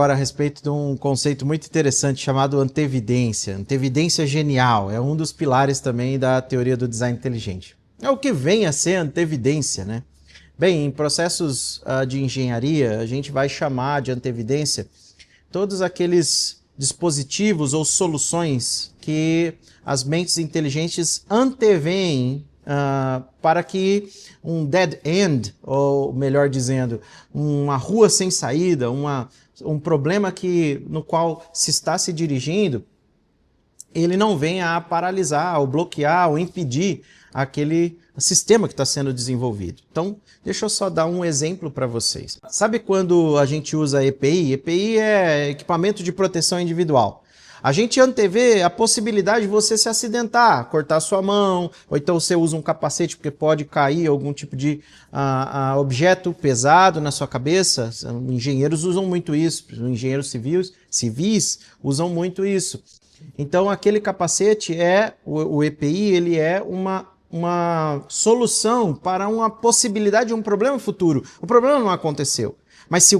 Agora a respeito de um conceito muito interessante chamado antevidência. Antevidência genial, é um dos pilares também da teoria do design inteligente. É o que vem a ser antevidência, né? Bem, em processos de engenharia, a gente vai chamar de antevidência todos aqueles dispositivos ou soluções que as mentes inteligentes anteveem para que um dead end, ou melhor dizendo, uma rua sem saída, um problema no qual se está se dirigindo, ele não venha a paralisar, ou bloquear, ou impedir aquele sistema que está sendo desenvolvido. Então, deixa eu só dar um exemplo para vocês. Sabe quando a gente usa EPI? EPI é equipamento de proteção individual. A gente antevê a possibilidade de você se acidentar, cortar sua mão, ou então você usa um capacete porque pode cair algum tipo de objeto pesado na sua cabeça. Engenheiros usam muito isso, engenheiros civis usam muito isso. Então aquele capacete o EPI, ele é uma solução para uma possibilidade de um problema futuro. O problema não aconteceu. Mas se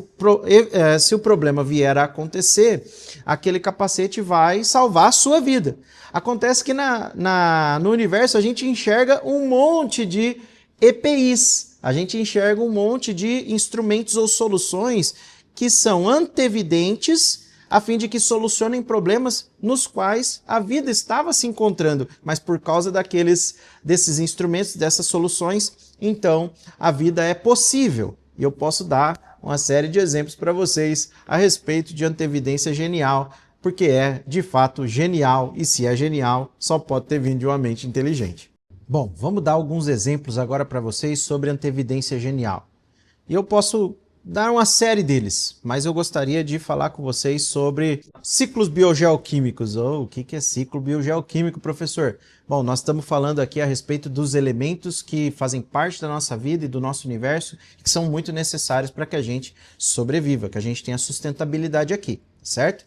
o problema vier a acontecer, aquele capacete vai salvar a sua vida. Acontece que no universo a gente enxerga um monte de EPIs, a gente enxerga um monte de instrumentos ou soluções que são antevidentes a fim de que solucionem problemas nos quais a vida estava se encontrando, mas por causa desses instrumentos, dessas soluções, então a vida é possível. E eu posso dar uma série de exemplos para vocês a respeito de antevidência genial, porque é, de fato, genial, e se é genial, só pode ter vindo de uma mente inteligente. Bom, vamos dar alguns exemplos agora para vocês sobre antevidência genial. E eu posso dar uma série deles, mas eu gostaria de falar com vocês sobre ciclos biogeoquímicos. O que é ciclo biogeoquímico, professor? Bom, nós estamos falando aqui a respeito dos elementos que fazem parte da nossa vida e do nosso universo, que são muito necessários para que a gente sobreviva, que a gente tenha sustentabilidade aqui, certo?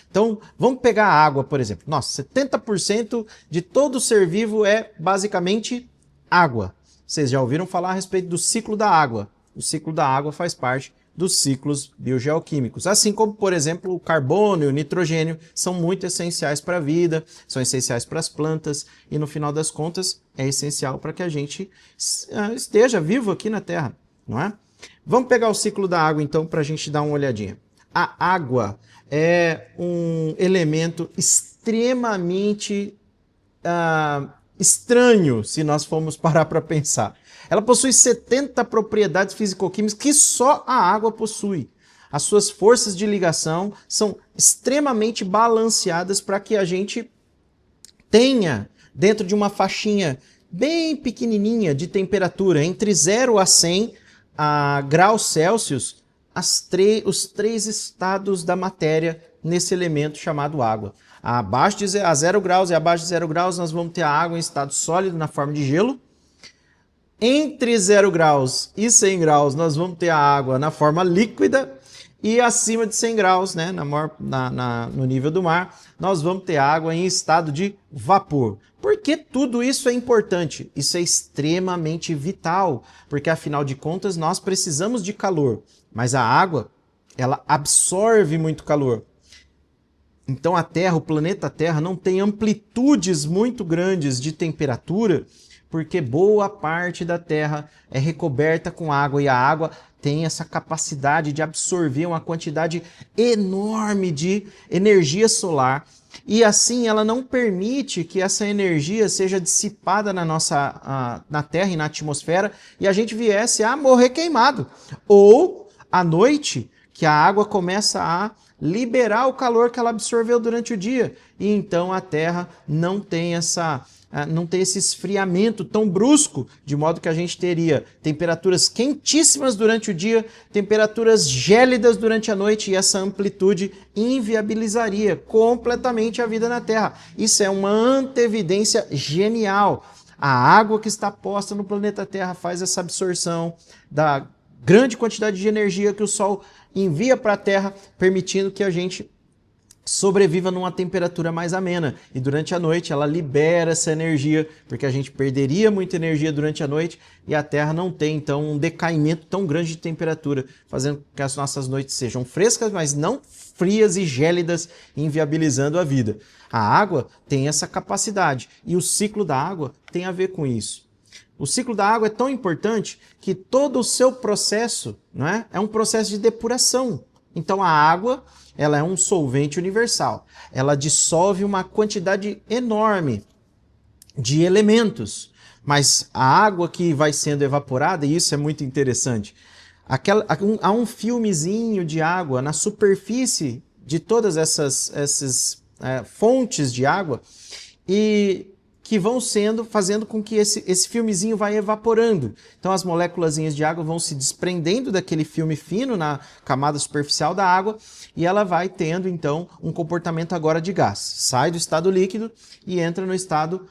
Então, vamos pegar a água, por exemplo. Nossa, 70% de todo ser vivo é basicamente água. Vocês já ouviram falar a respeito do ciclo da água. O ciclo da água faz parte dos ciclos biogeoquímicos. Assim como, por exemplo, o carbono e o nitrogênio são muito essenciais para a vida, são essenciais para as plantas e, no final das contas, é essencial para que a gente esteja vivo aqui na Terra, não é? Vamos pegar o ciclo da água, então, para a gente dar uma olhadinha. A água é um elemento extremamente estranho, se nós formos parar para pensar. Ela possui 70 propriedades físico-químicas que só a água possui. As suas forças de ligação são extremamente balanceadas para que a gente tenha, dentro de uma faixinha bem pequenininha de temperatura, entre 0 a 100 graus Celsius, os três estados da matéria nesse elemento chamado água. A 0 graus e abaixo de 0 graus nós vamos ter a água em estado sólido na forma de gelo. Entre 0 graus e 100 graus, nós vamos ter a água na forma líquida. E acima de 100 graus, né, no nível do mar, nós vamos ter água em estado de vapor. Por que tudo isso é importante? Isso é extremamente vital, porque afinal de contas nós precisamos de calor. Mas a água, ela absorve muito calor. Então a Terra, o planeta Terra, não tem amplitudes muito grandes de temperatura, porque boa parte da Terra é recoberta com água e a água tem essa capacidade de absorver uma quantidade enorme de energia solar e assim ela não permite que essa energia seja dissipada na Terra e na atmosfera e a gente viesse a morrer queimado. Ou à noite, que a água começa a liberar o calor que ela absorveu durante o dia e então a Terra não tem esse esfriamento tão brusco, de modo que a gente teria temperaturas quentíssimas durante o dia, temperaturas gélidas durante a noite, e essa amplitude inviabilizaria completamente a vida na Terra. Isso é uma antevidência genial. A água que está posta no planeta Terra faz essa absorção da grande quantidade de energia que o Sol envia para a Terra, permitindo que a gente sobreviva numa temperatura mais amena e durante a noite ela libera essa energia, porque a gente perderia muita energia durante a noite e a Terra não tem então um decaimento tão grande de temperatura, fazendo com que as nossas noites sejam frescas, mas não frias e gélidas, inviabilizando a vida. A água tem essa capacidade e o ciclo da água tem a ver com isso. O ciclo da água é tão importante que todo o seu processo, não é? É um processo de depuração. Então a água, ela é um solvente universal. Ela dissolve uma quantidade enorme de elementos. Mas a água que vai sendo evaporada, e isso é muito interessante, há um filmezinho de água na superfície de todas essas fontes de água e que vão fazendo com que esse filmezinho vai evaporando. Então as moléculazinhas de água vão se desprendendo daquele filme fino na camada superficial da água e ela vai tendo então um comportamento agora de gás. Sai do estado líquido e entra no estado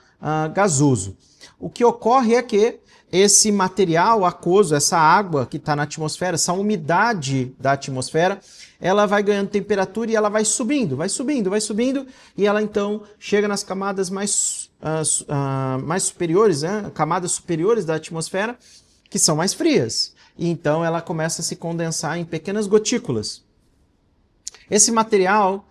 gasoso. O que ocorre é que esse material aquoso, essa água que está na atmosfera, essa umidade da atmosfera, ela vai ganhando temperatura e ela vai subindo, e ela então chega nas camadas mais superiores, né? Camadas superiores da atmosfera, que são mais frias. E então ela começa a se condensar em pequenas gotículas. Esse material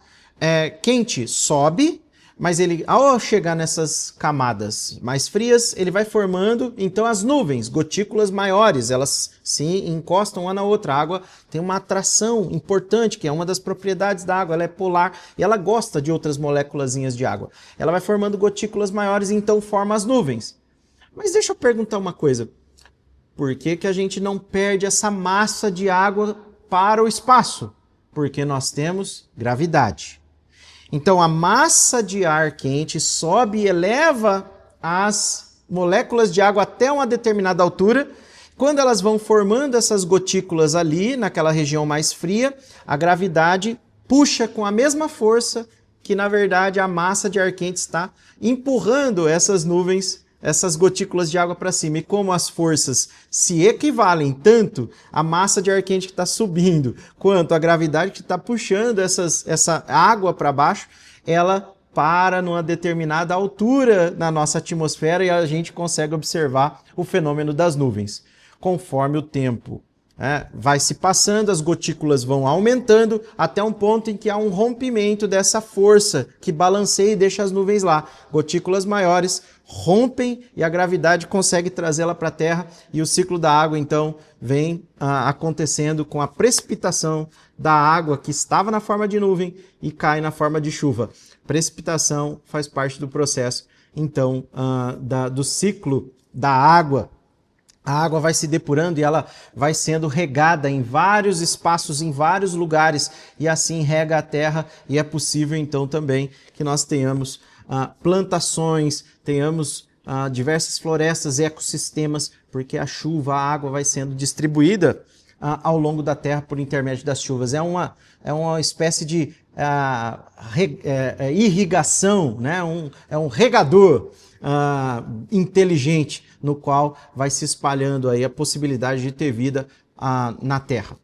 quente sobe, mas ele, ao chegar nessas camadas mais frias, ele vai formando, então, as nuvens, gotículas maiores, elas se encostam uma na outra. A água tem uma atração importante, que é uma das propriedades da água, ela é polar e ela gosta de outras moléculazinhas de água. Ela vai formando gotículas maiores e então forma as nuvens. Mas deixa eu perguntar uma coisa, por que que a gente não perde essa massa de água para o espaço? Porque nós temos gravidade. Então a massa de ar quente sobe e eleva as moléculas de água até uma determinada altura. Quando elas vão formando essas gotículas ali, naquela região mais fria, a gravidade puxa com a mesma força que, na verdade, a massa de ar quente está empurrando essas nuvens, essas gotículas de água para cima. E como as forças se equivalem tanto a massa de ar quente que está subindo, quanto a gravidade que está puxando essa água para baixo, ela para numa determinada altura na nossa atmosfera e a gente consegue observar o fenômeno das nuvens. Conforme o tempo vai se passando, as gotículas vão aumentando até um ponto em que há um rompimento dessa força que balanceia e deixa as nuvens lá. Gotículas maiores rompem e a gravidade consegue trazê-la para a Terra e o ciclo da água então vem acontecendo com a precipitação da água que estava na forma de nuvem e cai na forma de chuva. Precipitação faz parte do processo então do ciclo da água. A água vai se depurando e ela vai sendo regada em vários espaços, em vários lugares, e assim rega a terra, e é possível então também que nós tenhamos plantações, tenhamos diversas florestas, ecossistemas, porque a chuva, a água vai sendo distribuída ao longo da terra por intermédio das chuvas. É uma espécie de irrigação, né? É um regador inteligente no qual vai se espalhando aí a possibilidade de ter vida na Terra.